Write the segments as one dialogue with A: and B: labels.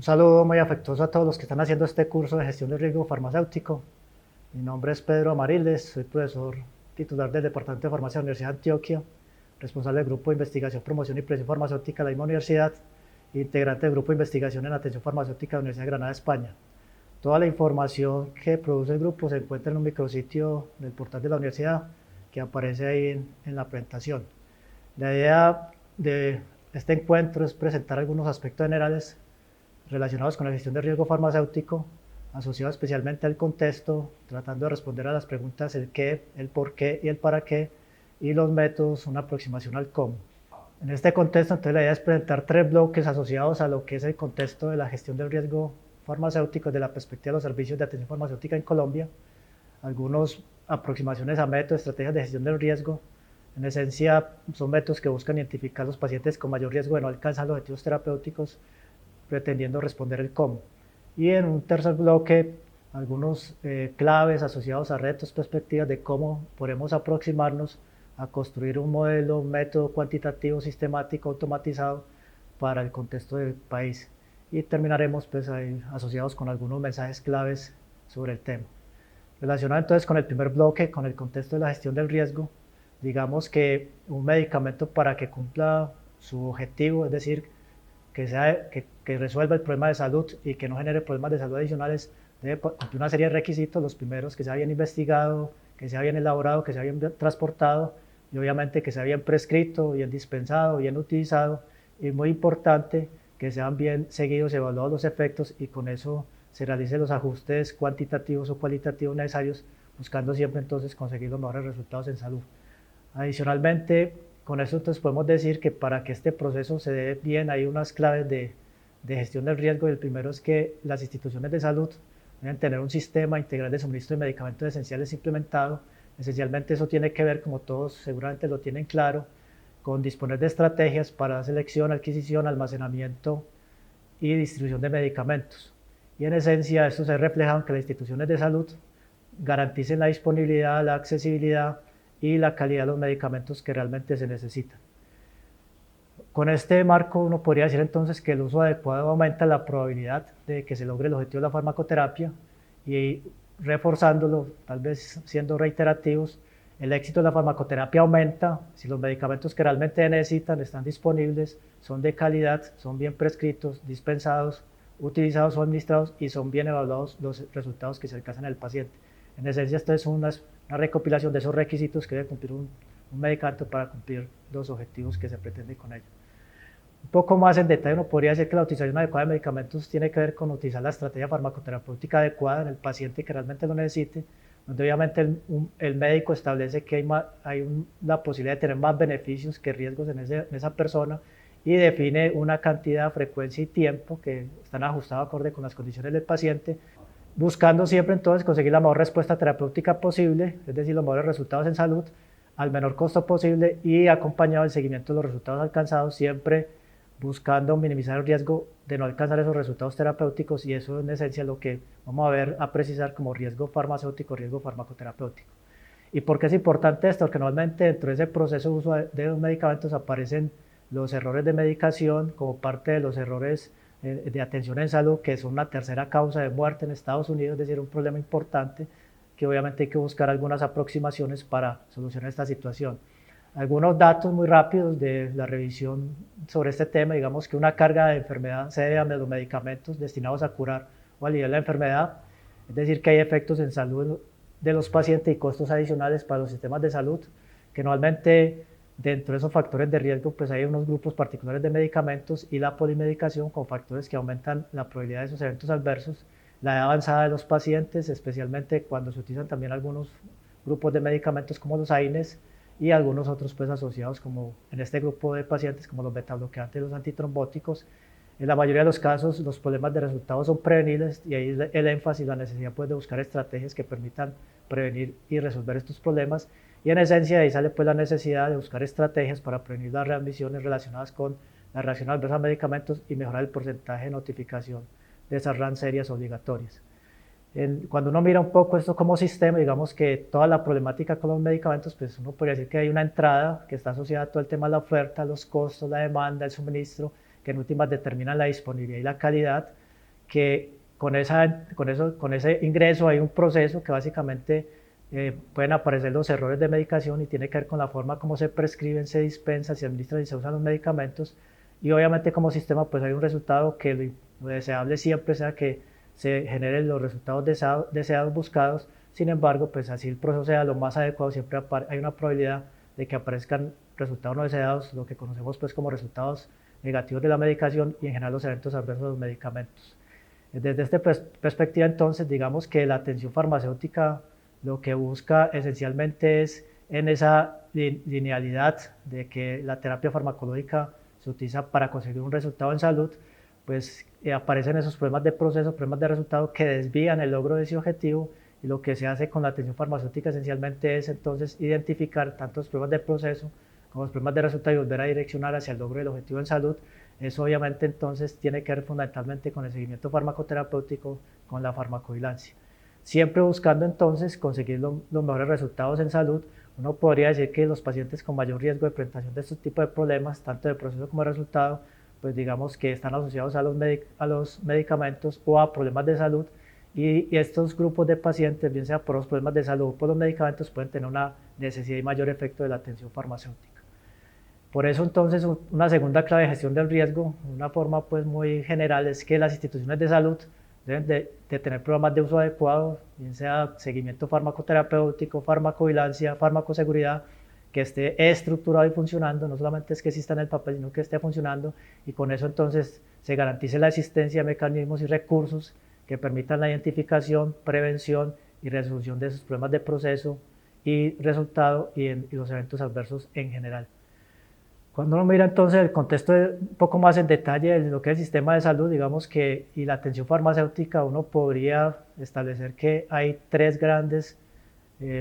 A: saludo muy afectuoso a todos los que están haciendo este curso de gestión de riesgo farmacéutico. Mi nombre es Pedro Amariles, soy profesor titular del Departamento de Farmacia de la Universidad de Antioquia, responsable del Grupo de Investigación, Promoción y Prevención Farmacéutica de la misma universidad, e integrante del Grupo de Investigación en Atención Farmacéutica de la Universidad de Granada, España. Toda la información que produce el grupo se encuentra en un micrositio del portal de la universidad que aparece ahí en la presentación. La idea de este encuentro es presentar algunos aspectos generales relacionados con la gestión de riesgo farmacéutico, asociado especialmente al contexto, tratando de responder a las preguntas el qué, el por qué y el para qué, y los métodos, una aproximación al cómo. En este contexto, entonces, la idea es presentar tres bloques asociados a lo que es el contexto de la gestión del riesgo farmacéutico desde la perspectiva de los servicios de atención farmacéutica en Colombia, algunas aproximaciones a métodos, estrategias de gestión del riesgo. En esencia, son métodos que buscan identificar los pacientes con mayor riesgo de no alcanzar los objetivos terapéuticos, pretendiendo responder el cómo. Y en un tercer bloque, algunos claves asociados a retos, perspectivas de cómo podemos aproximarnos a construir un modelo, un método cuantitativo, sistemático, automatizado para el contexto del país. Y terminaremos pues, asociados con algunos mensajes claves sobre el tema. Relacionado entonces con el primer bloque, con el contexto de la gestión del riesgo, digamos que un medicamento para que cumpla su objetivo, es decir, que resuelva el problema de salud y que no genere problemas de salud adicionales, debe cumplir una serie de requisitos, los primeros que sea bien investigado, que sea bien elaborado, que sea bien transportado y obviamente que sea bien prescrito, bien dispensado, bien utilizado y muy importante que sean bien seguidos y evaluados los efectos y con eso se realicen los ajustes cuantitativos o cualitativos necesarios, buscando siempre entonces conseguir los mejores resultados en salud. Adicionalmente, con eso entonces podemos decir que para que este proceso se dé bien hay unas claves de gestión del riesgo y el primero es que las instituciones de salud deben tener un sistema integral de suministro de medicamentos esenciales implementado. Esencialmente eso tiene que ver, como todos seguramente lo tienen claro, con disponer de estrategias para selección, adquisición, almacenamiento y distribución de medicamentos. Y en esencia esto se refleja en que las instituciones de salud garanticen la disponibilidad, la accesibilidad y la calidad de los medicamentos que realmente se necesitan. Con este marco uno podría decir entonces que el uso adecuado aumenta la probabilidad de que se logre el objetivo de la farmacoterapia y reforzándolo, tal vez siendo reiterativos, el éxito de la farmacoterapia aumenta si los medicamentos que realmente necesitan están disponibles, son de calidad, son bien prescritos, dispensados, utilizados o administrados y son bien evaluados los resultados que se alcanzan en el paciente. En esencia, esto es una recopilación de esos requisitos que debe cumplir un medicamento para cumplir los objetivos que se pretende con ello. Un poco más en detalle, uno podría decir que la utilización adecuada de medicamentos tiene que ver con utilizar la estrategia farmacoterapéutica adecuada en el paciente que realmente lo necesite, donde obviamente el médico establece que hay la posibilidad de tener más beneficios que riesgos en esa persona y define una cantidad, frecuencia y tiempo que están ajustados acorde con las condiciones del paciente, buscando siempre entonces conseguir la mejor respuesta terapéutica posible, es decir, los mejores resultados en salud, al menor costo posible y acompañado del seguimiento de los resultados alcanzados, siempre buscando minimizar el riesgo de no alcanzar esos resultados terapéuticos y eso en esencia es lo que vamos a precisar como riesgo farmacéutico, riesgo farmacoterapéutico. ¿Y por qué es importante esto? Porque normalmente dentro de ese proceso de uso de los medicamentos aparecen los errores de medicación como parte de los errores de atención en salud, que son una tercera causa de muerte en Estados Unidos, es decir, un problema importante que obviamente hay que buscar algunas aproximaciones para solucionar esta situación. Algunos datos muy rápidos de la revisión sobre este tema, digamos que una carga de enfermedad se debe a los medicamentos destinados a curar o aliviar la enfermedad, es decir, que hay efectos en salud de los pacientes y costos adicionales para los sistemas de salud, que normalmente dentro de esos factores de riesgo pues hay unos grupos particulares de medicamentos y la polimedicación con factores que aumentan la probabilidad de esos eventos adversos, la edad avanzada de los pacientes, especialmente cuando se utilizan también algunos grupos de medicamentos como los AINES y algunos otros pues asociados como en este grupo de pacientes como los betabloqueantes y los antitrombóticos. En la mayoría de los casos los problemas de resultados son prevenibles y ahí el énfasis, la necesidad pues de buscar estrategias que permitan prevenir y resolver estos problemas y en esencia de ahí sale pues la necesidad de buscar estrategias para prevenir las readmisiones relacionadas con la reacción adversa a medicamentos y mejorar el porcentaje de notificación de esas RAN serias obligatorias. Cuando uno mira un poco esto como sistema, digamos que toda la problemática con los medicamentos, pues uno podría decir que hay una entrada que está asociada a todo el tema de la oferta, los costos, la demanda, el suministro, que en últimas determinan la disponibilidad y la calidad. que con ese ingreso hay un proceso que básicamente pueden aparecer los errores de medicación y tiene que ver con la forma como se prescriben, se dispensan, se administran y se usan los medicamentos. Y obviamente como sistema pues hay un resultado que lo deseable siempre sea que se generen los resultados deseados, buscados. Sin embargo, pues así el proceso sea lo más adecuado, siempre hay una probabilidad de que aparezcan resultados no deseados, lo que conocemos pues como resultados negativos de la medicación y en general los eventos adversos de los medicamentos. Desde esta perspectiva entonces digamos que la atención farmacéutica lo que busca esencialmente es en esa linealidad de que la terapia farmacológica se utiliza para conseguir un resultado en salud, pues aparecen esos problemas de proceso, problemas de resultado que desvían el logro de ese objetivo, y lo que se hace con la atención farmacéutica esencialmente es entonces identificar tanto los problemas de proceso como los problemas de resultado y volver a direccionar hacia el logro del objetivo en salud. Eso obviamente entonces tiene que ver fundamentalmente con el seguimiento farmacoterapéutico, con la farmacovigilancia. Siempre buscando entonces conseguir los mejores resultados en salud. Uno podría decir que los pacientes con mayor riesgo de presentación de estos tipos de problemas, tanto de proceso como de resultado, pues digamos que están asociados a los medicamentos o a problemas de salud, y estos grupos de pacientes, bien sea por los problemas de salud o por los medicamentos, pueden tener una necesidad y mayor efecto de la atención farmacéutica. Por eso entonces una segunda clave de gestión del riesgo, una forma pues muy general, es que las instituciones de salud deben de tener programas de uso adecuado, bien sea seguimiento farmacoterapéutico, farmacovigilancia, farmacoseguridad, que esté estructurado y funcionando, no solamente es que exista en el papel, sino que esté funcionando, y con eso entonces se garantice la existencia de mecanismos y recursos que permitan la identificación, prevención y resolución de esos problemas de proceso y resultado y los eventos adversos en general. Cuando uno mira entonces el contexto un poco más en detalle de lo que es el sistema de salud, digamos que y la atención farmacéutica, uno podría establecer que hay tres grandes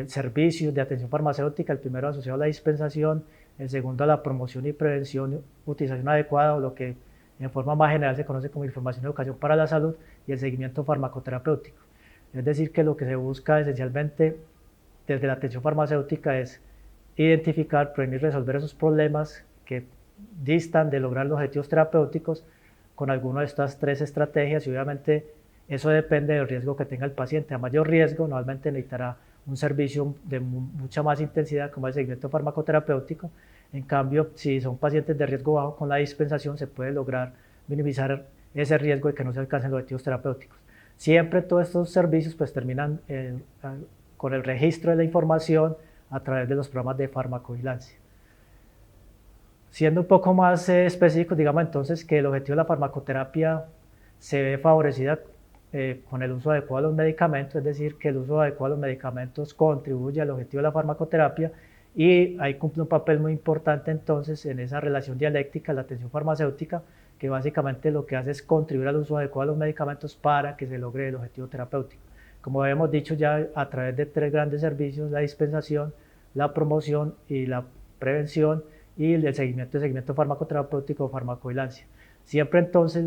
A: servicios de atención farmacéutica. El primero asociado a la dispensación, el segundo a la promoción y prevención, utilización adecuada, o lo que en forma más general se conoce como información y educación para la salud, y el seguimiento farmacoterapéutico. Es decir, que lo que se busca esencialmente desde la atención farmacéutica es identificar, prevenir y resolver esos problemas que distan de lograr los objetivos terapéuticos con alguna de estas tres estrategias, y obviamente eso depende del riesgo que tenga el paciente. A mayor riesgo normalmente necesitará un servicio de mucha más intensidad como el seguimiento farmacoterapéutico. En cambio, si son pacientes de riesgo bajo, con la dispensación se puede lograr minimizar ese riesgo de que no se alcancen los objetivos terapéuticos. Siempre todos estos servicios pues terminan con el registro de la información a través de los programas de farmacovigilancia. Siendo un poco más específicos, digamos entonces que el objetivo de la farmacoterapia se ve favorecida con el uso adecuado de los medicamentos, es decir, que el uso adecuado de los medicamentos contribuye al objetivo de la farmacoterapia, y ahí cumple un papel muy importante entonces en esa relación dialéctica la atención farmacéutica, que básicamente lo que hace es contribuir al uso adecuado de los medicamentos para que se logre el objetivo terapéutico. Como habíamos dicho ya, a través de tres grandes servicios: la dispensación, la promoción y la prevención, y el seguimiento farmacoterapéutico o farmacovigilancia. Siempre entonces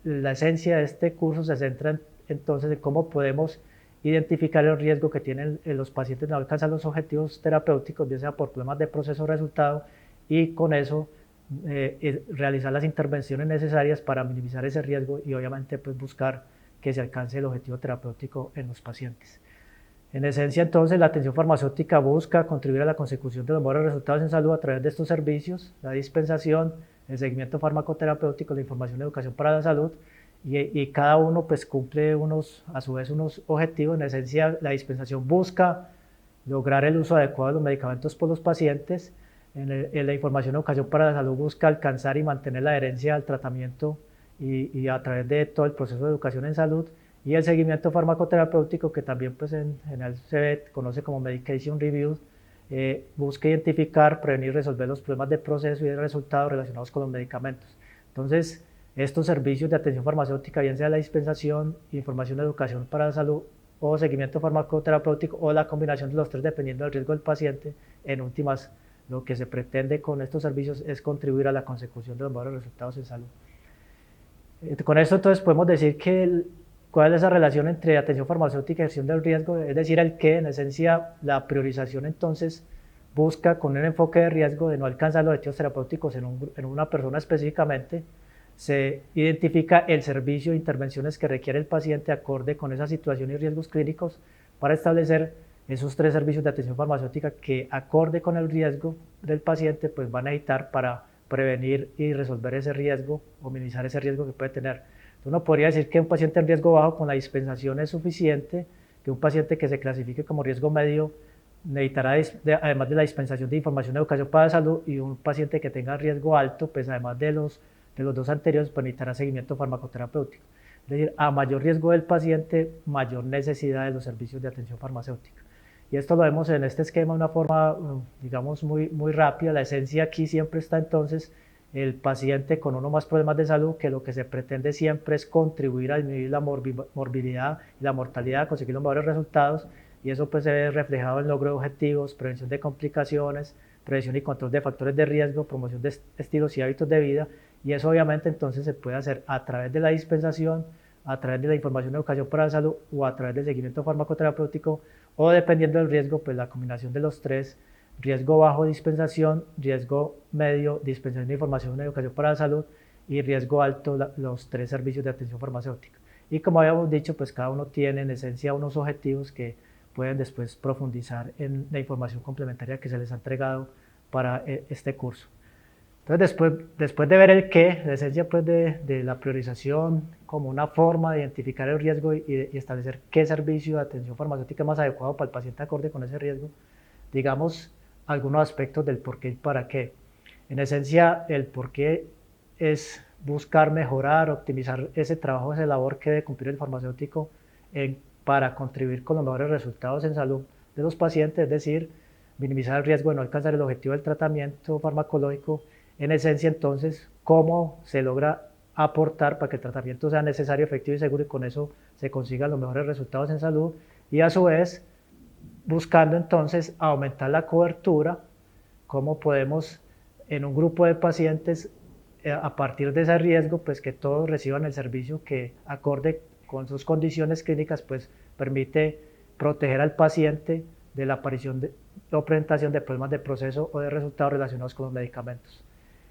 A: la esencia de este curso se centra entonces en cómo podemos identificar el riesgo que tienen los pacientes de no alcanzar los objetivos terapéuticos, ya sea por problemas de proceso o resultado, y con eso realizar las intervenciones necesarias para minimizar ese riesgo y obviamente pues buscar que se alcance el objetivo terapéutico en los pacientes. En esencia, entonces, la atención farmacéutica busca contribuir a la consecución de los mejores resultados en salud a través de estos servicios: la dispensación, el seguimiento farmacoterapéutico, la información y educación para la salud, y cada uno pues cumple a su vez unos objetivos. En esencia, la dispensación busca lograr el uso adecuado de los medicamentos por los pacientes. En la información y educación para la salud busca alcanzar y mantener la adherencia al tratamiento y a través de todo el proceso de educación en salud. Y el seguimiento farmacoterapéutico, que también pues en general se conoce como Medication Review, busca identificar, prevenir y resolver los problemas de proceso y de resultados relacionados con los medicamentos. Entonces, estos servicios de atención farmacéutica, bien sea la dispensación, información y educación para la salud, o seguimiento farmacoterapéutico, o la combinación de los tres dependiendo del riesgo del paciente, en últimas lo que se pretende con estos servicios es contribuir a la consecución de los mejores resultados en salud. Con esto entonces podemos decir que ¿cuál es esa relación entre atención farmacéutica y gestión del riesgo? Es decir, el que en esencia la priorización entonces busca con un enfoque de riesgo de no alcanzar los objetivos terapéuticos en una persona específicamente, se identifica el servicio de intervenciones que requiere el paciente acorde con esa situación y riesgos clínicos para establecer esos 3 servicios de atención farmacéutica que acorde con el riesgo del paciente pues van a necesitar para prevenir y resolver ese riesgo o minimizar ese riesgo que puede tener. Entonces uno podría decir que un paciente en riesgo bajo con la dispensación es suficiente, que un paciente que se clasifique como riesgo medio necesitará, además de la dispensación de información de educación para la salud, y un paciente que tenga riesgo alto, pues además de los 2 anteriores, pues necesitará seguimiento farmacoterapéutico. Es decir, a mayor riesgo del paciente, mayor necesidad de los servicios de atención farmacéutica. Y esto lo vemos en este esquema de una forma, digamos, muy rápida. La esencia aquí siempre está entonces el paciente con uno más problemas de salud, que lo que se pretende siempre es contribuir a disminuir la morbilidad y la mortalidad, conseguir los mejores resultados, y eso pues se ve reflejado en logro de objetivos, prevención de complicaciones, prevención y control de factores de riesgo, promoción de estilos y hábitos de vida, y eso obviamente entonces se puede hacer a través de la dispensación, a través de la información de educación para la salud o a través del seguimiento farmacoterapéutico, o dependiendo del riesgo, pues la combinación de los 3, riesgo bajo dispensación, riesgo medio dispensación de información de educación para la salud y riesgo alto los 3 servicios de atención farmacéutica. Y como habíamos dicho, pues cada uno tiene en esencia unos objetivos que pueden después profundizar en la información complementaria que se les ha entregado para este curso. Entonces, después de ver el qué, la esencia pues de la priorización como una forma de identificar el riesgo y establecer qué servicio de atención farmacéutica es más adecuado para el paciente acorde con ese riesgo, digamos algunos aspectos del por qué y para qué. En esencia, el por qué es buscar mejorar, optimizar ese trabajo, esa labor que debe cumplir el farmacéutico para contribuir con los mejores resultados en salud de los pacientes, es decir, minimizar el riesgo de no alcanzar el objetivo del tratamiento farmacológico. En esencia, entonces, cómo se logra aportar para que el tratamiento sea necesario, efectivo y seguro, y con eso se consigan los mejores resultados en salud, y a su vez buscando entonces aumentar la cobertura, cómo podemos en un grupo de pacientes a partir de ese riesgo, pues que todos reciban el servicio que acorde con sus condiciones clínicas, pues permite proteger al paciente de la aparición o presentación de problemas de proceso o de resultados relacionados con los medicamentos.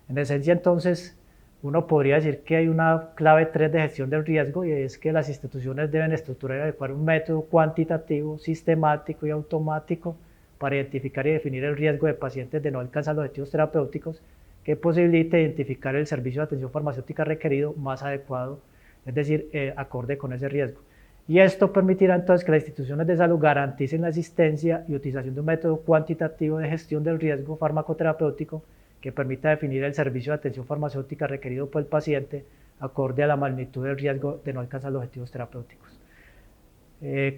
A: En esencia, entonces, uno podría decir que hay una clave 3 de gestión del riesgo, y es que las instituciones deben estructurar y adecuar un método cuantitativo, sistemático y automático para identificar y definir el riesgo de pacientes de no alcanzar los objetivos terapéuticos, que posibilite identificar el servicio de atención farmacéutica requerido más adecuado, es decir, acorde con ese riesgo. Y esto permitirá entonces que las instituciones de salud garanticen la existencia y utilización de un método cuantitativo de gestión del riesgo farmacoterapéutico que permita definir el servicio de atención farmacéutica requerido por el paciente acorde a la magnitud del riesgo de no alcanzar los objetivos terapéuticos.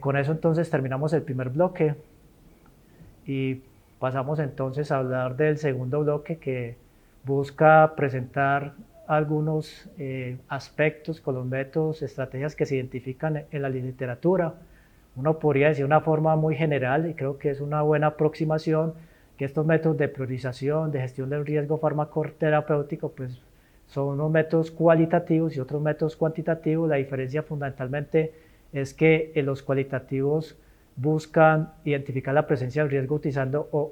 A: Con eso entonces terminamos el primer bloque y pasamos entonces a hablar del segundo bloque, que busca presentar algunos aspectos con los métodos, estrategias que se identifican en la literatura. Uno podría decir de una forma muy general, y creo que es una buena aproximación, que estos métodos de priorización, de gestión del riesgo farmacoterapéutico, pues son unos métodos cualitativos y otros métodos cuantitativos. La diferencia fundamentalmente es que en los cualitativos buscan identificar la presencia del riesgo utilizando o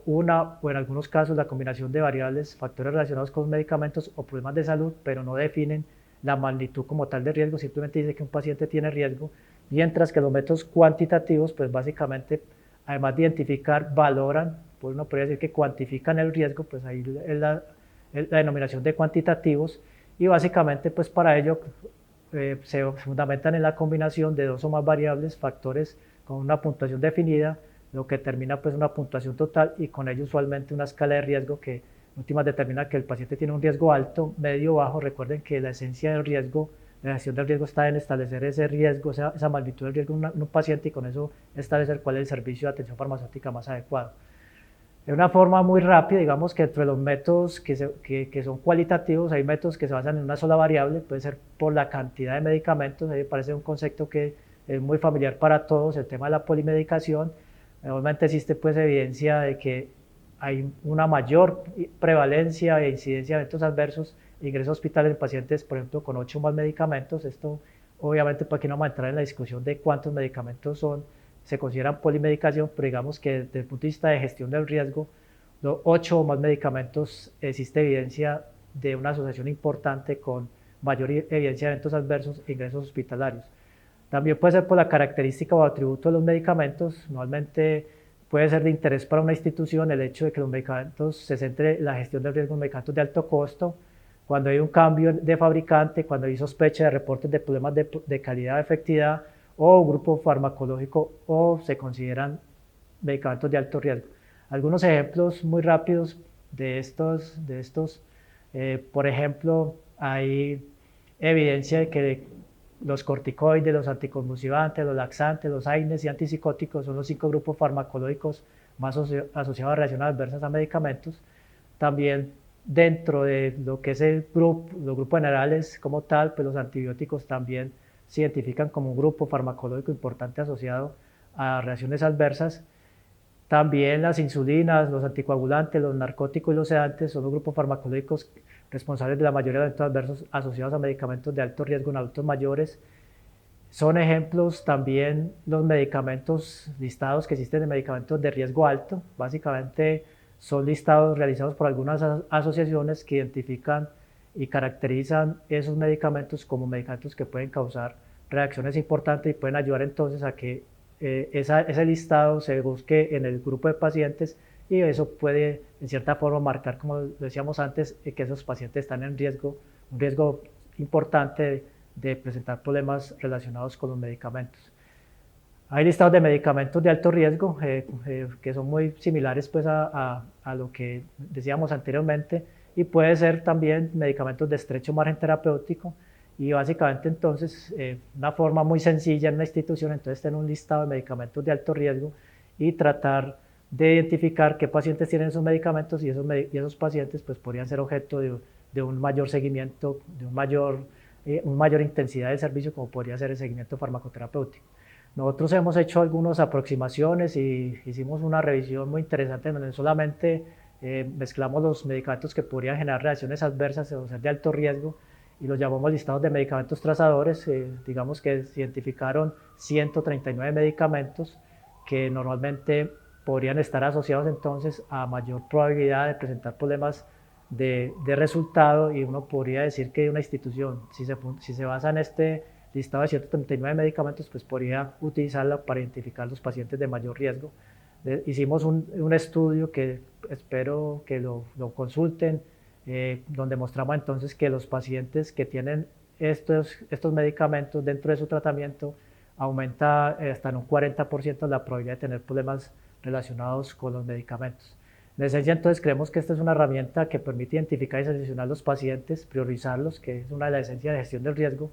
A: en algunos casos la combinación de variables, factores relacionados con medicamentos o problemas de salud, pero no definen la magnitud como tal de riesgo, simplemente dice que un paciente tiene riesgo, mientras que los métodos cuantitativos, pues básicamente, además de identificar, valoran, pues uno podría decir que cuantifican el riesgo, pues ahí es la denominación de cuantitativos, y básicamente pues para ello se fundamentan en la combinación de 2 o más variables, factores con una puntuación definida, lo que determina pues una puntuación total, y con ello usualmente una escala de riesgo que en últimas determina que el paciente tiene un riesgo alto, medio o bajo. Recuerden que la esencia del riesgo, la gestión del riesgo, está en establecer ese riesgo, esa magnitud del riesgo en un paciente, y con eso establecer cuál es el servicio de atención farmacéutica más adecuado. De una forma muy rápida, digamos que entre los métodos que son cualitativos, hay métodos que se basan en una sola variable, puede ser por la cantidad de medicamentos. Ahí parece un concepto que es muy familiar para todos, el tema de la polimedicación. Obviamente existe pues evidencia de que hay una mayor prevalencia e incidencia de eventos adversos e ingresos a hospitales en pacientes, por ejemplo, con 8 o más medicamentos. Esto obviamente, para que no vamos a entrar en la discusión de cuántos medicamentos se consideran polimedicación, pero digamos que desde el punto de vista de gestión del riesgo, los 8 o más medicamentos, existe evidencia de una asociación importante con mayor evidencia de eventos adversos e ingresos hospitalarios. También puede ser por la característica o atributo de los medicamentos. Normalmente puede ser de interés para una institución el hecho de que los medicamentos se centre en la gestión del riesgo de medicamentos de alto costo, cuando hay un cambio de fabricante, cuando hay sospecha de reportes de problemas de calidad o efectividad, o un grupo farmacológico, o se consideran medicamentos de alto riesgo. Algunos ejemplos muy rápidos de estos, por ejemplo, hay evidencia de que los corticoides, los anticonvulsivantes, los laxantes, los AINES y antipsicóticos son los 5 grupos farmacológicos más asociados a reacciones adversas a medicamentos. También dentro de lo que es los grupos generales como tal, pues los antibióticos también se identifican como un grupo farmacológico importante asociado a reacciones adversas. También las insulinas, los anticoagulantes, los narcóticos y los sedantes son los grupos farmacológicos responsables de la mayoría de eventos adversos asociados a medicamentos de alto riesgo en adultos mayores. Son ejemplos también los medicamentos listados que existen de medicamentos de riesgo alto. Básicamente son listados realizados por algunas asociaciones que identifican y caracterizan esos medicamentos como medicamentos que pueden causar reacciones importantes y pueden ayudar entonces a que ese listado se busque en el grupo de pacientes, y eso puede en cierta forma marcar, como decíamos antes, que esos pacientes están en riesgo, un riesgo importante de presentar problemas relacionados con los medicamentos. Hay listados de medicamentos de alto riesgo que son muy similares pues a lo que decíamos anteriormente, y puede ser también medicamentos de estrecho margen terapéutico. Y básicamente entonces una forma muy sencilla en una institución entonces tener un listado de medicamentos de alto riesgo y tratar de identificar qué pacientes tienen esos medicamentos, y esos pacientes pues podrían ser objeto de un mayor seguimiento, de una mayor intensidad del servicio, como podría ser el seguimiento farmacoterapéutico. Nosotros hemos hecho algunas aproximaciones y hicimos una revisión muy interesante en donde solamente mezclamos los medicamentos que podrían generar reacciones adversas o ser de alto riesgo, y los llamamos listados de medicamentos trazadores. Digamos que se identificaron 139 medicamentos que normalmente podrían estar asociados entonces a mayor probabilidad de presentar problemas de resultado, y uno podría decir que una institución, si se basa en este listado de 139 medicamentos, pues podría utilizarla para identificar los pacientes de mayor riesgo. Hicimos un estudio que espero que lo consulten, donde mostramos entonces que los pacientes que tienen estos medicamentos dentro de su tratamiento aumenta hasta en un 40% la probabilidad de tener problemas relacionados con los medicamentos. En esencia, entonces, creemos que esta es una herramienta que permite identificar y seleccionar los pacientes, priorizarlos, que es una de las esencias de gestión del riesgo,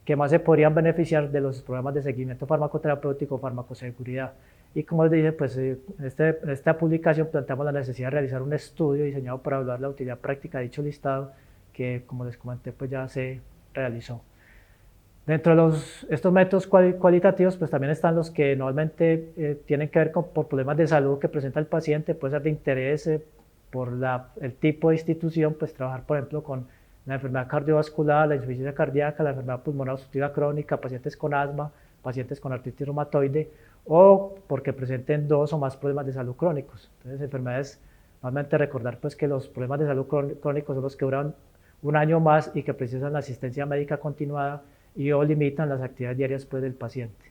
A: que más se podrían beneficiar de los programas de seguimiento farmacoterapéutico o farmacoseguridad. Y como les dije, pues en esta publicación planteamos la necesidad de realizar un estudio diseñado para evaluar la utilidad práctica de dicho listado, que como les comenté, pues ya se realizó. Dentro de estos métodos cualitativos, pues también están los que normalmente tienen que ver por problemas de salud que presenta el paciente. Puede ser de interés por el tipo de institución, pues trabajar, por ejemplo, con la enfermedad cardiovascular, la insuficiencia cardíaca, la enfermedad pulmonar obstructiva crónica, pacientes con asma, pacientes con artritis reumatoide, o porque presenten 2 o más problemas de salud crónicos. Entonces, enfermedades, normalmente recordar pues que los problemas de salud crónicos son los que duran un año más y que precisan la asistencia médica continuada y o limitan las actividades diarias pues del paciente.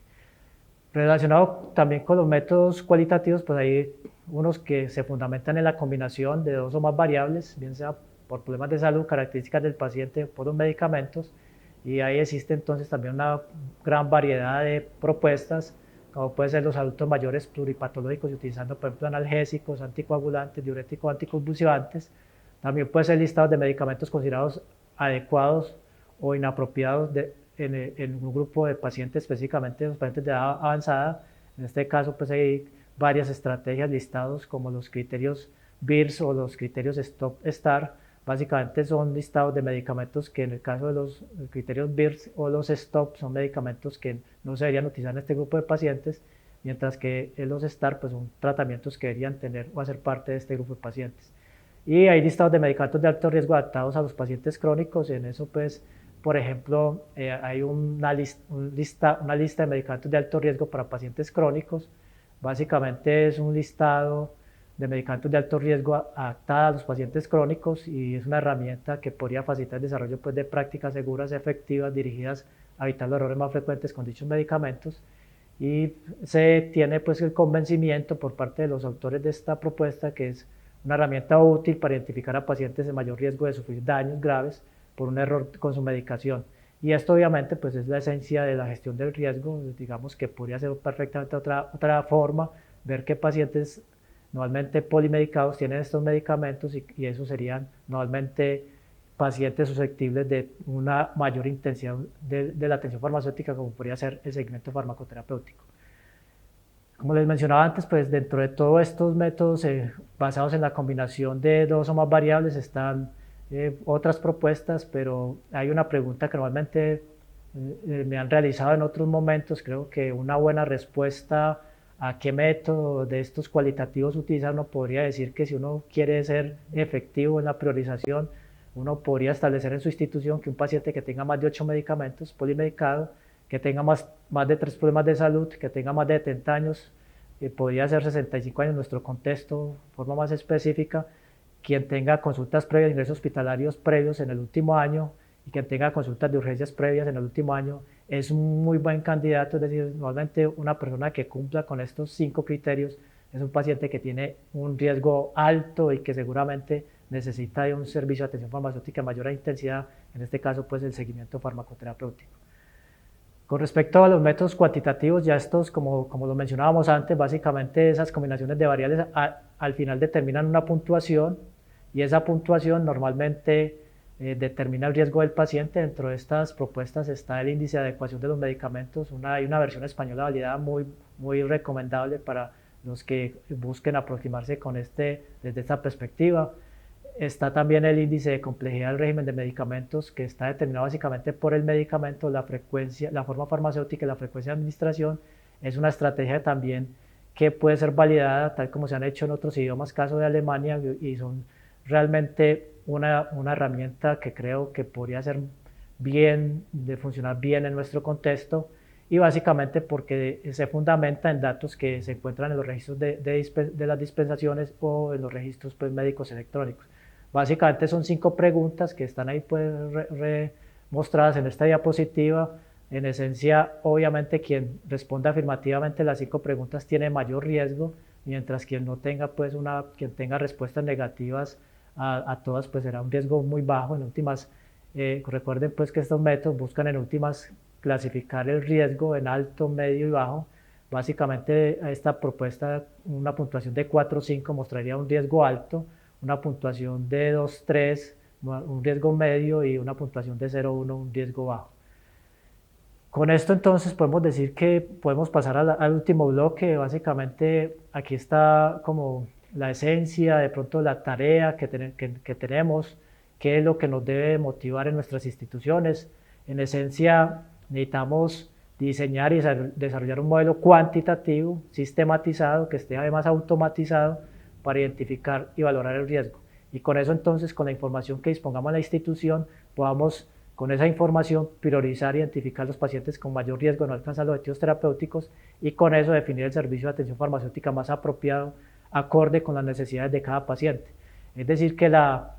A: Relacionado también con los métodos cualitativos, pues hay unos que se fundamentan en la combinación de 2 o más variables, bien sea por problemas de salud, características del paciente, por los medicamentos, y ahí existe entonces también una gran variedad de propuestas, como pueden ser los adultos mayores pluripatológicos, utilizando por ejemplo analgésicos, anticoagulantes, diuréticos, anticonvulsivantes. También puede ser listados de medicamentos considerados adecuados o inapropiados en un grupo de pacientes, específicamente los pacientes de edad avanzada. En este caso pues hay varias estrategias listados, como los criterios BIRS o los criterios STOP-STAR. Básicamente son listados de medicamentos que, en el caso de los criterios BIRS o los STOP, son medicamentos que no se deberían utilizar en este grupo de pacientes, mientras que los STAR pues son tratamientos que deberían tener o hacer parte de este grupo de pacientes. Y hay listados de medicamentos de alto riesgo adaptados a los pacientes crónicos. En eso pues, por ejemplo, hay una lista de medicamentos de alto riesgo para pacientes crónicos. Básicamente es un listado de medicamentos de alto riesgo adaptada a los pacientes crónicos, y es una herramienta que podría facilitar el desarrollo pues, de prácticas seguras, efectivas, dirigidas a evitar los errores más frecuentes con dichos medicamentos. Y se tiene pues el convencimiento por parte de los autores de esta propuesta que es una herramienta útil para identificar a pacientes de mayor riesgo de sufrir daños graves por un error con su medicación. Y esto obviamente pues es la esencia de la gestión del riesgo. Digamos que podría ser perfectamente otra forma, ver qué pacientes normalmente polimedicados tienen estos medicamentos, y esos serían normalmente pacientes susceptibles de una mayor intensidad de la atención farmacéutica, como podría ser el seguimiento farmacoterapéutico. Como les mencionaba antes, pues dentro de todos estos métodos basados en la combinación de dos o más variables están otras propuestas, pero hay una pregunta que normalmente me han realizado en otros momentos. Creo que una buena respuesta a qué método de estos cualitativos utilizar, uno podría decir que si uno quiere ser efectivo en la priorización, uno podría establecer en su institución que un paciente que tenga más de 8 medicamentos polimedicado, que tenga más de 3 problemas de salud, que tenga más de 70 años, podría ser 65 años en nuestro contexto, de forma más específica, quien tenga consultas previas, ingresos hospitalarios previos en el último año, y quien tenga consultas de urgencias previas en el último año, es un muy buen candidato. Es decir, normalmente una persona que cumpla con estos 5 criterios es un paciente que tiene un riesgo alto y que seguramente necesita de un servicio de atención farmacéutica de mayor intensidad, en este caso pues el seguimiento farmacoterapéutico. Con respecto a los métodos cuantitativos, ya estos, como lo mencionábamos antes, básicamente esas combinaciones de variables al final determinan una puntuación, y esa puntuación normalmente determina el riesgo del paciente. Dentro de estas propuestas está el índice de adecuación de los medicamentos. Hay una versión española validada muy recomendable para los que busquen aproximarse desde esta perspectiva. Está también el índice de complejidad del régimen de medicamentos, que está determinado básicamente por el medicamento, la frecuencia, la forma farmacéutica y la frecuencia de administración. Es una estrategia también que puede ser validada, tal como se han hecho en otros idiomas, caso de Alemania, y son realmente una herramienta que creo que podría ser funcionar bien en nuestro contexto, y básicamente porque se fundamenta en datos que se encuentran en los registros de las dispensaciones o en los registros pues, médicos electrónicos. Básicamente son 5 preguntas que están ahí pues, mostradas en esta diapositiva. En esencia, obviamente, quien responda afirmativamente las 5 preguntas tiene mayor riesgo, mientras quien no tenga pues quien tenga respuestas negativas a todas, pues será un riesgo muy bajo. En últimas, recuerden pues que estos métodos buscan en últimas clasificar el riesgo en alto, medio y bajo. Básicamente esta propuesta, una puntuación de 4 o 5 mostraría un riesgo alto, una puntuación de 2, 3, un riesgo medio, y una puntuación de 0, 1, un riesgo bajo. Con esto entonces podemos decir que podemos pasar al último bloque. Básicamente aquí está como la esencia, de pronto la tarea que tenemos, qué es lo que nos debe motivar en nuestras instituciones. En esencia necesitamos diseñar y desarrollar un modelo cuantitativo, sistematizado, que esté además automatizado para identificar y valorar el riesgo. Y con eso entonces, con la información que dispongamos en la institución, podamos con esa información priorizar e identificar los pacientes con mayor riesgo de no alcanzar los objetivos terapéuticos, y con eso definir el servicio de atención farmacéutica más apropiado, acorde con las necesidades de cada paciente. Es decir, que la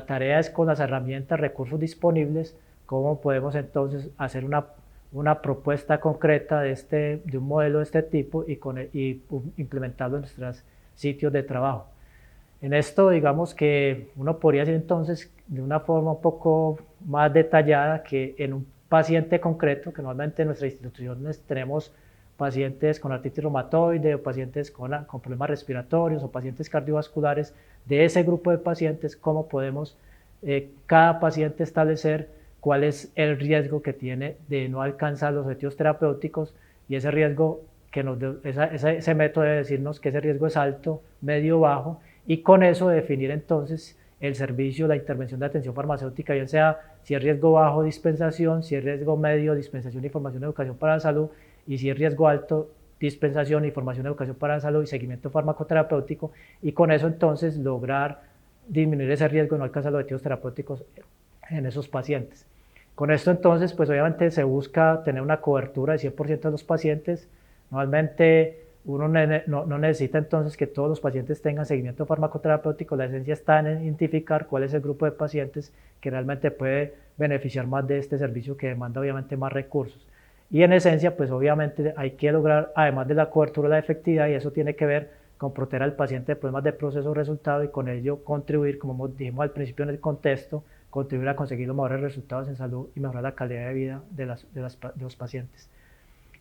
A: tarea es, con las herramientas, recursos disponibles, cómo podemos entonces hacer una propuesta concreta de un modelo de este tipo y implementarlo en nuestros sitios de trabajo. En esto, digamos que uno podría decir entonces de una forma un poco más detallada que en un paciente concreto, que normalmente en nuestras instituciones tenemos pacientes con artritis reumatoide, o pacientes con problemas respiratorios, o pacientes cardiovasculares. De ese grupo de pacientes, cómo podemos cada paciente establecer cuál es el riesgo que tiene de no alcanzar los objetivos terapéuticos, y ese riesgo ese método debe decirnos que ese riesgo es alto, medio, bajo, y con eso definir entonces el servicio, la intervención de atención farmacéutica, bien sea si es riesgo bajo, dispensación; si es riesgo medio, dispensación, información, educación para la salud; y si es riesgo alto, dispensación, información, educación para la salud y seguimiento farmacoterapéutico, y con eso entonces lograr disminuir ese riesgo de no alcanzar los objetivos terapéuticos en esos pacientes. Con esto entonces, pues obviamente se busca tener una cobertura de 100% de los pacientes. Normalmente uno no necesita entonces que todos los pacientes tengan seguimiento farmacoterapéutico. La esencia está en identificar cuál es el grupo de pacientes que realmente puede beneficiar más de este servicio, que demanda obviamente más recursos. Y en esencia, pues obviamente hay que lograr, además de la cobertura, la efectividad, y eso tiene que ver con proteger al paciente de problemas de proceso-resultado y con ello contribuir, como dijimos al principio en el contexto, contribuir a conseguir los mejores resultados en salud y mejorar la calidad de vida de los pacientes.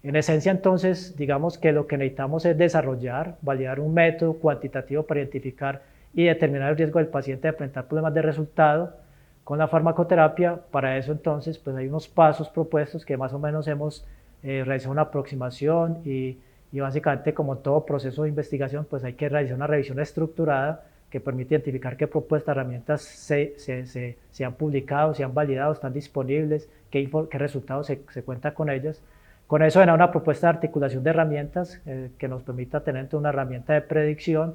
A: En esencia, entonces, digamos que lo que necesitamos es desarrollar, validar un método cuantitativo para identificar y determinar el riesgo del paciente de enfrentar problemas de resultado con la farmacoterapia. Para eso, entonces, pues hay unos pasos propuestos que más o menos hemos realizado una aproximación y básicamente, como todo proceso de investigación, pues hay que realizar una revisión estructurada que permite identificar qué propuestas, herramientas se han publicado, se han validado, están disponibles, qué resultados se cuenta con ellas. Con eso era una propuesta de articulación de herramientas que nos permita tener una herramienta de predicción,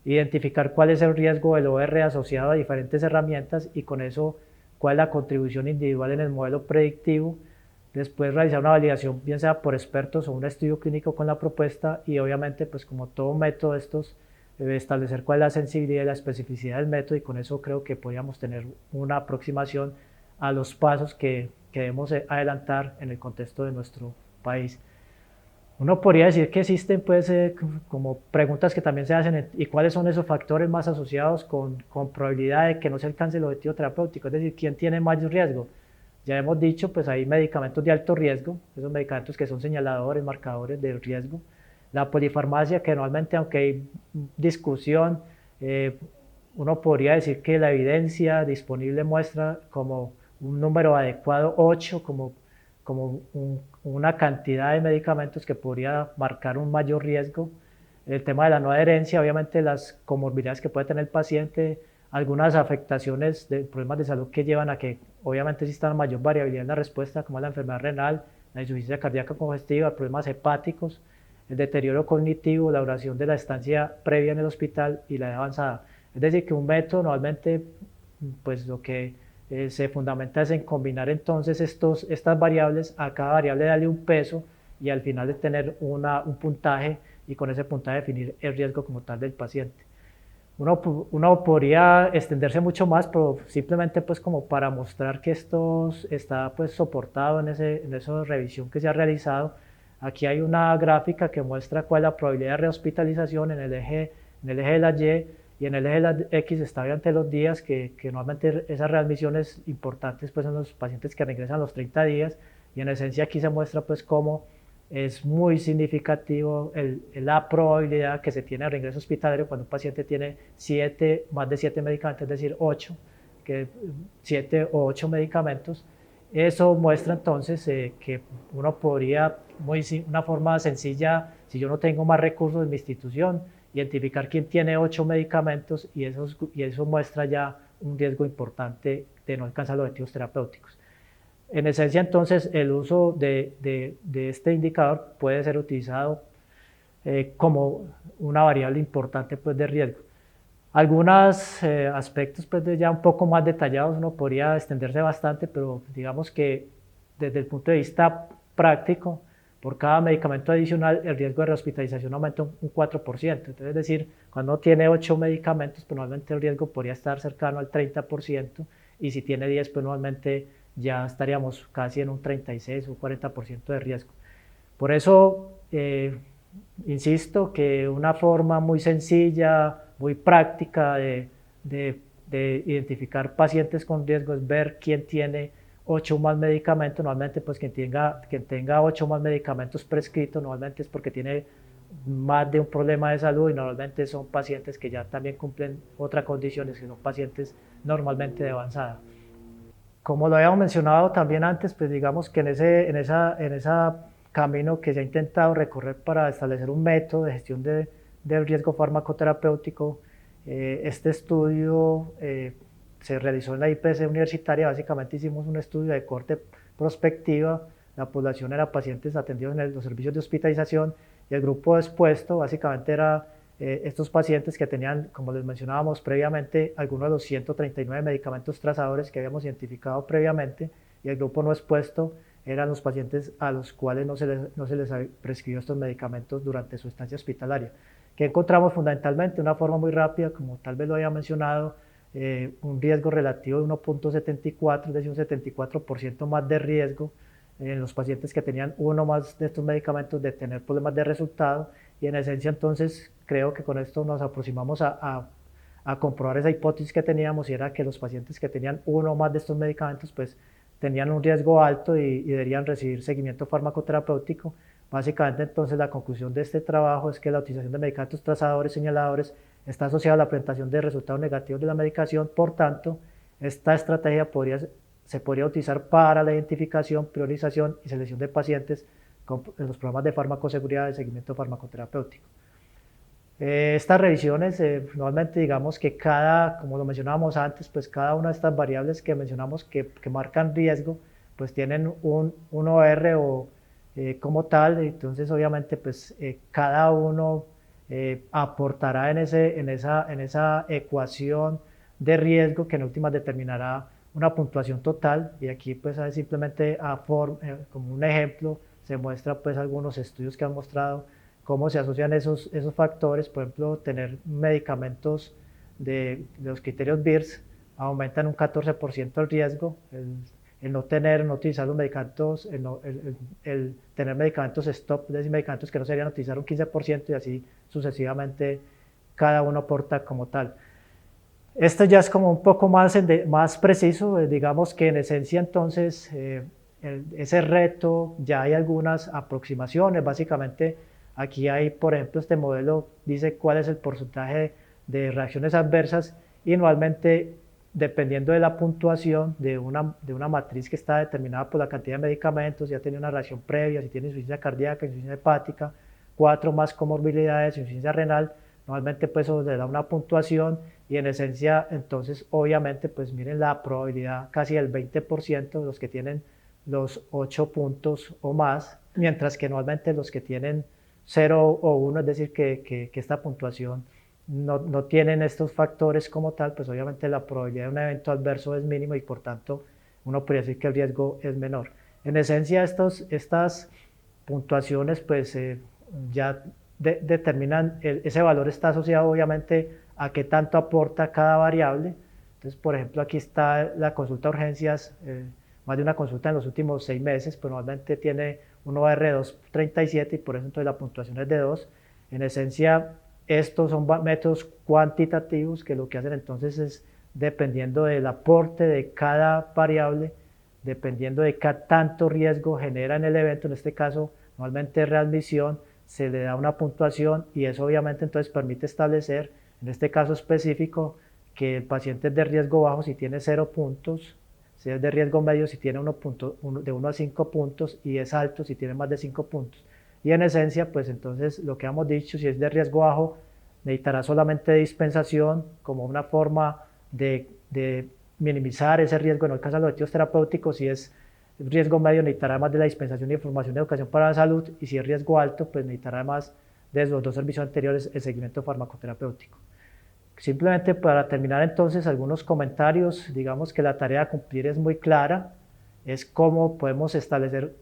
A: identificar cuál es el riesgo del OR asociado a diferentes herramientas y con eso cuál es la contribución individual en el modelo predictivo. Después realizar una validación, bien sea por expertos o un estudio clínico con la propuesta y obviamente, pues como todo método de estos, establecer cuál es la sensibilidad y la especificidad del método, y con eso creo que podríamos tener una aproximación a los pasos que debemos adelantar en el contexto de nuestro país. Uno podría decir que existen pues como preguntas que también se hacen, y cuáles son esos factores más asociados con probabilidad de que no se alcance el objetivo terapéutico, es decir, quién tiene mayor riesgo. Ya hemos dicho, pues hay medicamentos de alto riesgo, esos medicamentos que son señaladores, marcadores de riesgo. La polifarmacia, que normalmente, aunque hay discusión, uno podría decir que la evidencia disponible muestra como un número adecuado, 8, como una cantidad de medicamentos que podría marcar un mayor riesgo. El tema de la no adherencia, obviamente las comorbilidades que puede tener el paciente, algunas afectaciones de problemas de salud que llevan a que obviamente exista mayor variabilidad en la respuesta, como la enfermedad renal, la insuficiencia cardíaca congestiva, problemas hepáticos, el deterioro cognitivo, la duración de la estancia previa en el hospital y la edad avanzada. Es decir, que un método normalmente, pues lo que se fundamenta es en combinar entonces estas variables, a cada variable darle un peso y al final de tener un puntaje, y con ese puntaje definir el riesgo como tal del paciente. Uno podría extenderse mucho más, pero simplemente pues como para mostrar que esto está pues soportado en esa revisión que se ha realizado. Aquí hay una gráfica que muestra cuál es la probabilidad de rehospitalización en el eje de la Y, y en el eje de la X está obviamente los días, que normalmente esas readmisiones importantes pues son los pacientes que regresan a los 30 días, y en esencia aquí se muestra pues cómo es muy significativo la probabilidad que se tiene de reingreso hospitalario cuando un paciente tiene más de 7 medicamentos, es decir, 7 o 8 medicamentos. Eso muestra entonces que uno podría, una forma sencilla, si yo no tengo más recursos en mi institución, identificar quién tiene 8 medicamentos, y eso muestra ya un riesgo importante de no alcanzar los objetivos terapéuticos. En esencia, entonces, el uso de este indicador puede ser utilizado como una variable importante pues, de riesgo. Algunos aspectos pues, ya un poco más detallados, uno podría extenderse bastante, pero digamos que desde el punto de vista práctico, por cada medicamento adicional, el riesgo de rehospitalización aumenta un 4%. Entonces, es decir, cuando uno tiene 8 medicamentos, pues normalmente el riesgo podría estar cercano al 30%, y si tiene 10, pues normalmente ya estaríamos casi en un 36 o 40% de riesgo. Por eso, insisto que una forma muy sencilla, muy práctica de identificar pacientes con riesgo es ver quién tiene 8 más medicamentos. Normalmente, pues quien tenga 8 más medicamentos prescritos, normalmente es porque tiene más de un problema de salud, y normalmente son pacientes que ya también cumplen otras condiciones, que son pacientes normalmente de avanzada. Como lo habíamos mencionado también antes, pues digamos que en ese camino que se ha intentado recorrer para establecer un método de gestión del riesgo farmacoterapéutico, este estudio se realizó en la IPC universitaria. Básicamente hicimos un estudio de corte prospectiva. La población era pacientes atendidos en los servicios de hospitalización, y el grupo expuesto básicamente era estos pacientes que tenían, como les mencionábamos previamente, algunos de los 139 medicamentos trazadores que habíamos identificado previamente, y el grupo no expuesto eran los pacientes a los cuales no se les prescribió estos medicamentos durante su estancia hospitalaria. Que encontramos fundamentalmente de una forma muy rápida, como tal vez lo había mencionado, un riesgo relativo de 1.74, es decir, un 74% más de riesgo en los pacientes que tenían uno más de estos medicamentos de tener problemas de resultado, y en esencia entonces creo que con esto nos aproximamos a comprobar esa hipótesis que teníamos, y era que los pacientes que tenían uno o más de estos medicamentos pues tenían un riesgo alto y deberían recibir seguimiento farmacoterapéutico. Básicamente entonces la conclusión de este trabajo es que la utilización de medicamentos trazadores señaladores está asociada a la presentación de resultados negativos de la medicación. Por tanto, esta estrategia se podría utilizar para la identificación, priorización y selección de pacientes en los programas de farmacoseguridad de seguimiento farmacoterapéutico. Estas revisiones, normalmente digamos que como lo mencionábamos antes, pues cada una de estas variables que mencionamos que marcan riesgo, pues tienen un OR como tal, entonces obviamente pues cada uno aportará en esa ecuación de riesgo que en últimas determinará una puntuación total, y aquí pues simplemente como un ejemplo se muestra pues algunos estudios que han mostrado cómo se asocian esos factores. Por ejemplo, tener medicamentos de los criterios BIRS aumentan un 14% el riesgo, el no utilizar los medicamentos, el tener medicamentos stop, es decir, medicamentos que no se deberían utilizar, un 15%, y así sucesivamente cada uno aporta como tal. Esto ya es como un poco más preciso, digamos que en esencia entonces ese reto ya hay algunas aproximaciones. Básicamente aquí hay, por ejemplo, este modelo dice cuál es el porcentaje de reacciones adversas, y normalmente dependiendo de la puntuación de una matriz que está determinada por la cantidad de medicamentos, ya tiene una reacción previa, si tiene insuficiencia cardíaca, insuficiencia hepática, 4 más comorbilidades, insuficiencia renal, normalmente pues eso le da una puntuación, y en esencia entonces obviamente pues miren la probabilidad casi del 20% de los que tienen los 8 puntos o más, mientras que normalmente los que tienen 0 o 1, es decir que esta puntuación no tienen estos factores como tal, pues obviamente la probabilidad de un evento adverso es mínima, y por tanto uno podría decir que el riesgo es menor. En esencia estas puntuaciones pues ya determinan, ese valor está asociado obviamente a qué tanto aporta cada variable. Entonces, por ejemplo, aquí está la consulta a urgencias, más de una consulta en los últimos 6 meses, pues normalmente tiene un OR de 2.37, y por eso entonces la puntuación es de 2. En esencia, estos son métodos cuantitativos que lo que hacen entonces es, dependiendo del aporte de cada variable, dependiendo de qué tanto riesgo genera en el evento, en este caso normalmente readmisión, se le da una puntuación, y eso obviamente entonces permite establecer, en este caso específico, que el paciente es de riesgo bajo si tiene 0 puntos, si es de riesgo medio si tiene de 1 a 5 puntos, y es alto si tiene más de 5 puntos. Y en esencia, pues entonces lo que hemos dicho, si es de riesgo bajo, necesitará solamente dispensación como una forma de minimizar ese riesgo de no alcanzar los objetivos terapéuticos. Si es riesgo medio, necesitará más de la dispensación de información de educación para la salud, y si es riesgo alto, pues necesitará más de los 2 servicios anteriores, el seguimiento farmacoterapéutico. Simplemente para terminar entonces algunos comentarios, digamos que la tarea a cumplir es muy clara, es cómo podemos establecer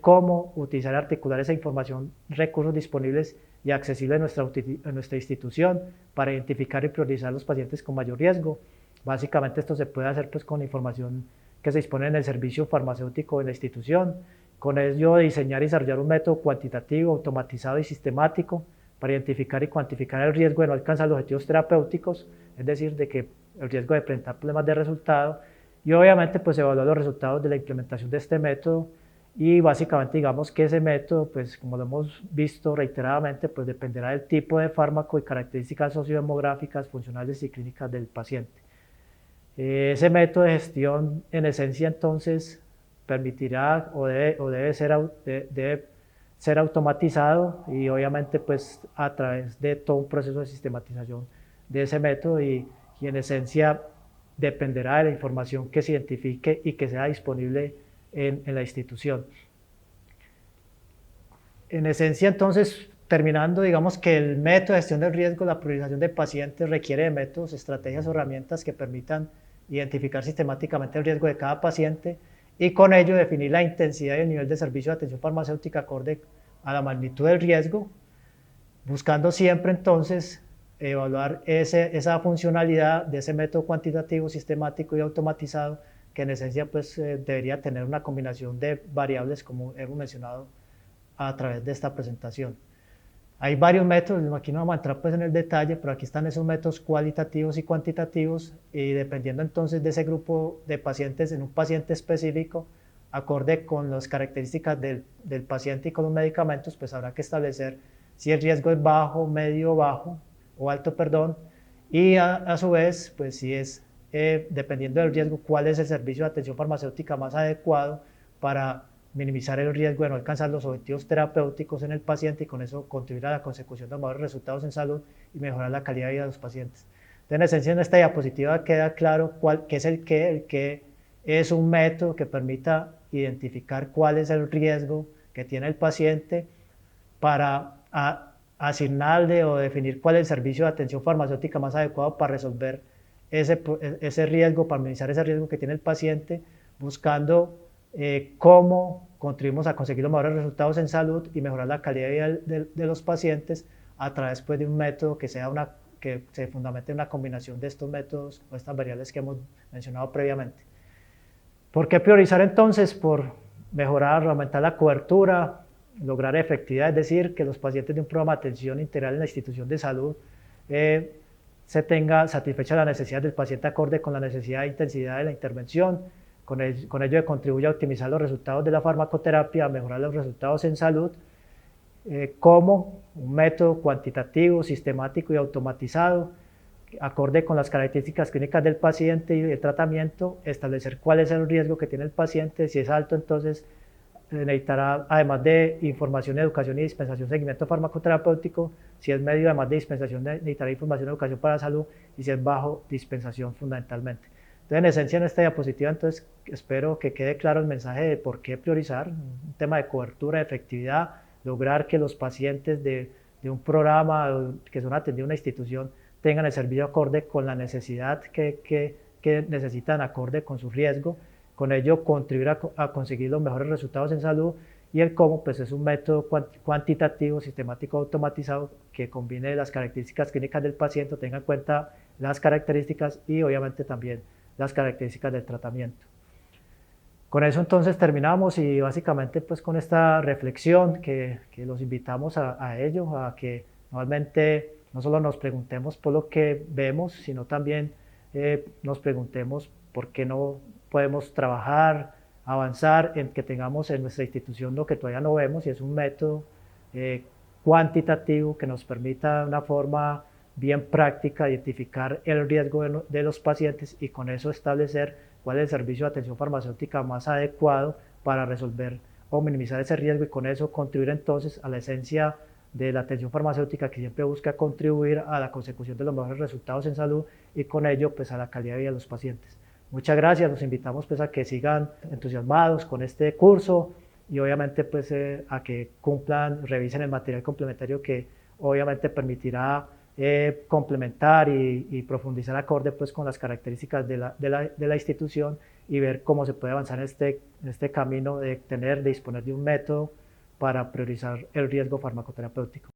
A: cómo utilizar y articular esa información, recursos disponibles y accesibles en nuestra institución para identificar y priorizar los pacientes con mayor riesgo. Básicamente esto se puede hacer pues con información que se dispone en el servicio farmacéutico de la institución. Con ello diseñar y desarrollar un método cuantitativo, automatizado y sistemático para identificar y cuantificar el riesgo de no alcanzar los objetivos terapéuticos, es decir, de que el riesgo de presentar problemas de resultado, y obviamente pues evaluar los resultados de la implementación de este método. Y básicamente digamos que ese método, pues como lo hemos visto reiteradamente, pues dependerá del tipo de fármaco y características sociodemográficas, funcionales y clínicas del paciente. Ese método de gestión en esencia entonces permitirá o debe ser automatizado, y obviamente pues a través de todo un proceso de sistematización de ese método, y en esencia dependerá de la información que se identifique y que sea disponible en la institución. En esencia entonces, terminando, digamos que el método de gestión del riesgo, la priorización de pacientes, requiere de métodos, estrategias o herramientas que permitan identificar sistemáticamente el riesgo de cada paciente, y con ello definir la intensidad y el nivel de servicio de atención farmacéutica acorde a la magnitud del riesgo, buscando siempre entonces evaluar esa funcionalidad de ese método cuantitativo, sistemático y automatizado, que en esencia pues, debería tener una combinación de variables, como hemos mencionado a través de esta presentación. Hay varios métodos, aquí no vamos a entrar pues en el detalle, pero aquí están esos métodos cualitativos y cuantitativos, y dependiendo entonces de ese grupo de pacientes en un paciente específico, acorde con las características del paciente y con los medicamentos, pues habrá que establecer si el riesgo es bajo, medio, bajo o alto, perdón, y a su vez, pues si es, dependiendo del riesgo, cuál es el servicio de atención farmacéutica más adecuado para minimizar el riesgo de no alcanzar los objetivos terapéuticos en el paciente y con eso contribuir a la consecución de mejores resultados en salud y mejorar la calidad de vida de los pacientes. Entonces, en esencia, en esta diapositiva queda claro qué es el qué es un método que permita identificar cuál es el riesgo que tiene el paciente para asignarle o definir cuál es el servicio de atención farmacéutica más adecuado para resolver ese riesgo, para minimizar ese riesgo que tiene el paciente, buscando cómo contribuimos a conseguir los mejores resultados en salud y mejorar la calidad de vida de los pacientes a través pues, de un método que se fundamente en una combinación de estos métodos o estas variables que hemos mencionado previamente. ¿Por qué priorizar entonces? Por mejorar, aumentar la cobertura, lograr efectividad, es decir, que los pacientes de un programa de atención integral en la institución de salud se tenga satisfecha la necesidad del paciente acorde con la necesidad e intensidad de la intervención, con ello contribuye a optimizar los resultados de la farmacoterapia, a mejorar los resultados en salud, como un método cuantitativo, sistemático y automatizado, acorde con las características clínicas del paciente y el tratamiento, establecer cuál es el riesgo que tiene el paciente, si es alto entonces necesitará, además de información, educación y dispensación, seguimiento farmacoterapéutico, si es medio, además de dispensación, necesitará información, educación para la salud, y si es bajo, dispensación fundamentalmente. Entonces, en esencia, en esta diapositiva, entonces, espero que quede claro el mensaje de por qué priorizar, un tema de cobertura, de efectividad, lograr que los pacientes de un programa que son atendidos en una institución tengan el servicio acorde con la necesidad que necesitan, acorde con su riesgo, con ello contribuir a conseguir los mejores resultados en salud, y el cómo pues es un método cuantitativo, sistemático, automatizado que combine las características clínicas del paciente, tenga en cuenta las características y obviamente también las características del tratamiento. Con eso entonces terminamos y básicamente pues con esta reflexión que los invitamos a ello, a que normalmente no solo nos preguntemos por lo que vemos, sino también nos preguntemos por qué no podemos trabajar, avanzar en que tengamos en nuestra institución lo que todavía no vemos, y es un método cuantitativo que nos permita de una forma bien práctica identificar el riesgo de los pacientes y con eso establecer cuál es el servicio de atención farmacéutica más adecuado para resolver o minimizar ese riesgo, y con eso contribuir entonces a la esencia de la atención farmacéutica, que siempre busca contribuir a la consecución de los mejores resultados en salud y con ello pues a la calidad de vida de los pacientes. Muchas gracias, los invitamos pues a que sigan entusiasmados con este curso y obviamente pues a que cumplan, revisen el material complementario que obviamente permitirá complementar y profundizar acorde pues con las características de la institución y ver cómo se puede avanzar en este camino de disponer de un método para priorizar el riesgo farmacoterapéutico.